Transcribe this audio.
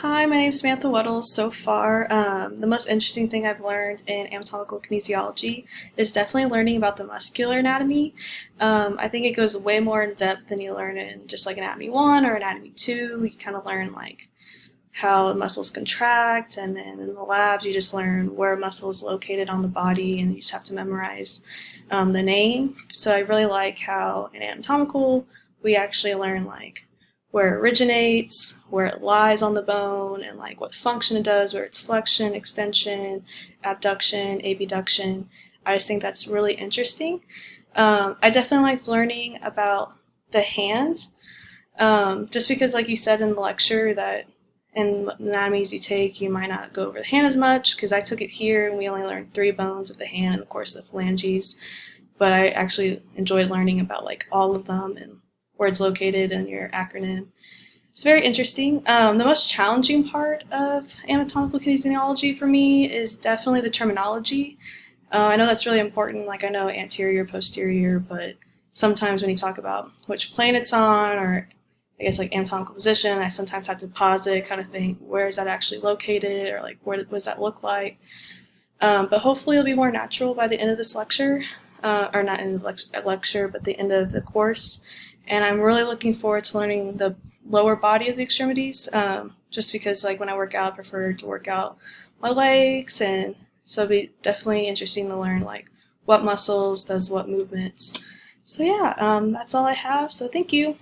Hi, my name is Samantha Weddle. So far, the most interesting thing I've learned in anatomical kinesiology is definitely learning about the muscular anatomy. I think it goes way more in depth than you learn in just like Anatomy 1 or Anatomy 2. You kind of learn like how the muscles contract, and then in the labs, you just learn where a muscle is located on the body, and you just have to memorize the name. So I really like how in anatomical, we actually learn like where it originates, where it lies on the bone, and like what function it does, where it's flexion, extension, abduction, abduction. I just think that's really interesting. I definitely like learning about the hands, just because, like you said in the lecture, that in anatomies you take, you might not go over the hand as much, because I took it here and we only learned three bones of the hand and, of course, the phalanges. But I actually enjoyed learning about like all of them and where it's located and your acronym. It's very interesting. The most challenging part of anatomical kinesiology for me is definitely the terminology. I know that's really important. Like I know anterior, posterior, but sometimes when you talk about which plane it's on, or I guess like anatomical position, I sometimes have to pause it, kind of think, where is that actually located, or like what does that look like? But hopefully it'll be more natural by the end of this lecture, or not in the lecture, but the end of the course. And I'm really looking forward to learning the lower body of the extremities, just because like when I work out, I prefer to work out my legs, and so it'll be definitely interesting to learn like what muscles does what movements. So yeah, that's all I have. So thank you.